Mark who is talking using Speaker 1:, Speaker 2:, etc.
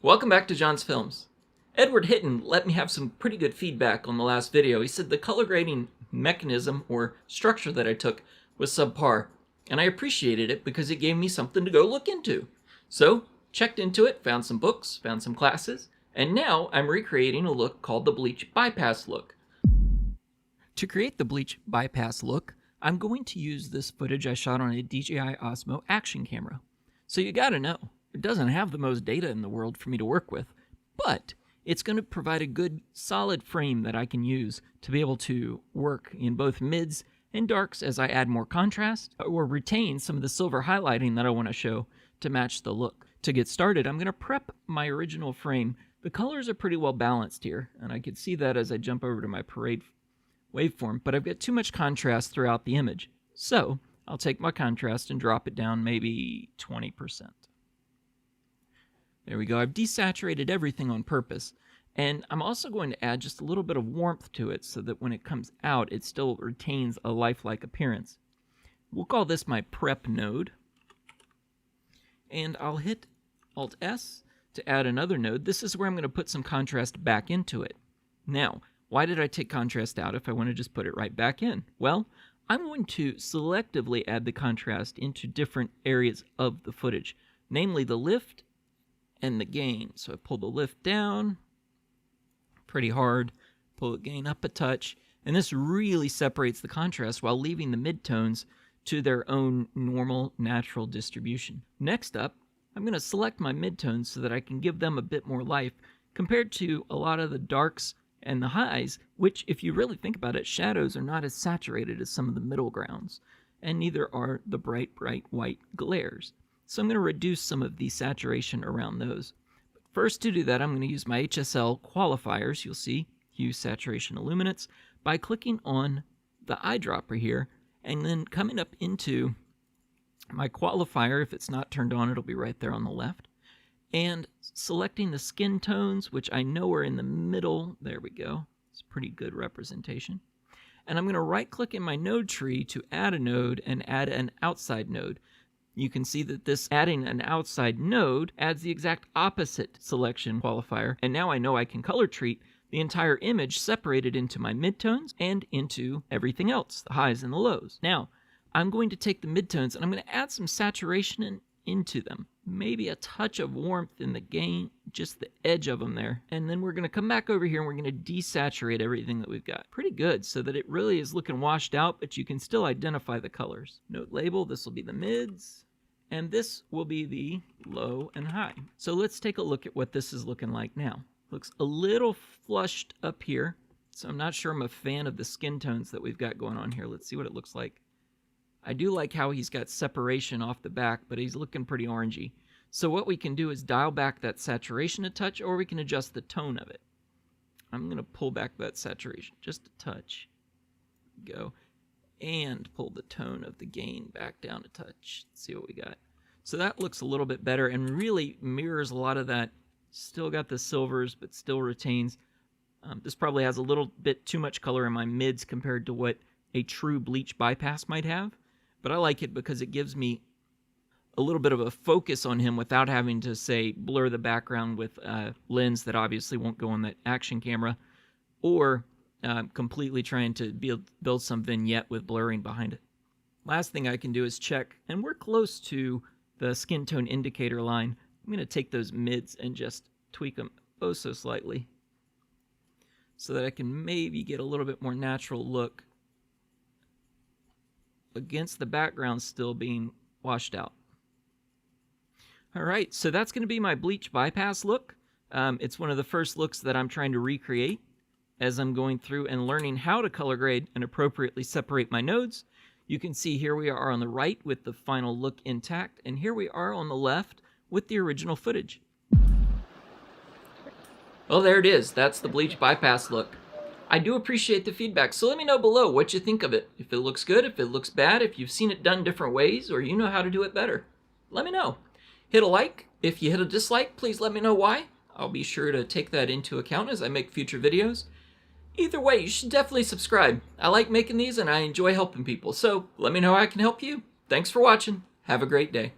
Speaker 1: Welcome back to John's Films. Edward Hitton let me have some pretty good feedback on the last video. He said the color grading mechanism or structure that I took was subpar, and I appreciated it because it gave me something to go look into. So, checked into it, found some books, found some classes, and now I'm recreating a look called the Bleach Bypass look. To create the Bleach Bypass look, I'm going to use this footage I shot on a DJI Osmo action camera. So you gotta know, it doesn't have the most data in the world for me to work with, but it's going to provide a good, solid frame that I can use to be able to work in both mids and darks as I add more contrast or retain some of the silver highlighting that I want to show to match the look. To get started, I'm going to prep my original frame. The colors are pretty well balanced here, and I can see that as I jump over to my parade waveform, but I've got too much contrast throughout the image. So I'll take my contrast and drop it down maybe 20%. There we go. I've desaturated everything on purpose. And I'm also going to add just a little bit of warmth to it so that when it comes out, it still retains a lifelike appearance. We'll call this my prep node. And I'll hit Alt-S to add another node. This is where I'm going to put some contrast back into it. Now, why did I take contrast out if I want to just put it right back in? Well, I'm going to selectively add the contrast into different areas of the footage, namely the lift and the gain. So I pull the lift down pretty hard, pull the gain up a touch, and this really separates the contrast while leaving the midtones to their own normal, natural distribution. Next up, I'm going to select my midtones so that I can give them a bit more life compared to a lot of the darks and the highs, which, if you really think about it, shadows are not as saturated as some of the middle grounds, and neither are the bright white glares. So I'm going to reduce some of the saturation around those. But first, to do that, I'm going to use my HSL qualifiers. You'll see hue, saturation, illuminance by clicking on the eyedropper here and then coming up into my qualifier. If it's not turned on, it'll be right there on the left. And selecting the skin tones, which I know are in the middle. There we go. It's a pretty good representation. And I'm going to right-click in my node tree to add a node and add an outside node. You can see that this adding an outside node adds the exact opposite selection qualifier, and now I know I can color treat the entire image separated into my midtones and into everything else, the highs and the lows. Now, I'm going to take the midtones and I'm going to add some saturation into them. Maybe a touch of warmth in the gain, just the edge of them there. And then we're going to come back over here and we're going to desaturate everything that we've got. Pretty good, so that it really is looking washed out, but you can still identify the colors. Note label, this will be the mids, and this will be the low and high. So let's take a look at what this is looking like now. Looks a little flushed up here, so I'm not sure I'm a fan of the skin tones that we've got going on here. Let's see what it looks like. I do like how he's got separation off the back, but he's looking pretty orangey. So what we can do is dial back that saturation a touch, or we can adjust the tone of it. I'm going to pull back that saturation just a touch. Go. And pull the tone of the gain back down a touch. Let's see what we got. So that looks a little bit better and really mirrors a lot of that. Still got the silvers, but still retains. This probably has a little bit too much color in my mids compared to what a true Bleach Bypass might have. But I like it because it gives me a little bit of a focus on him without having to, say, blur the background with a lens that obviously won't go on that action camera, or completely trying to build some vignette with blurring behind it. Last thing I can do is check, and we're close to the skin tone indicator line. I'm going to take those mids and just tweak them oh so slightly so that I can maybe get a little bit more natural look against the background still being washed out. Alright, so that's going to be my Bleach Bypass look. It's one of the first looks that I'm trying to recreate as I'm going through and learning how to color grade and appropriately separate my nodes. You can see here we are on the right with the final look intact, and here we are on the left with the original footage. Well, there it is. That's the Bleach Bypass look. I do appreciate the feedback, so let me know below what you think of it. If it looks good, if it looks bad, if you've seen it done different ways, or you know how to do it better. Let me know. Hit a like. If you hit a dislike, please let me know why. I'll be sure to take that into account as I make future videos. Either way, you should definitely subscribe. I like making these and I enjoy helping people, so let me know how I can help you. Thanks for watching. Have a great day.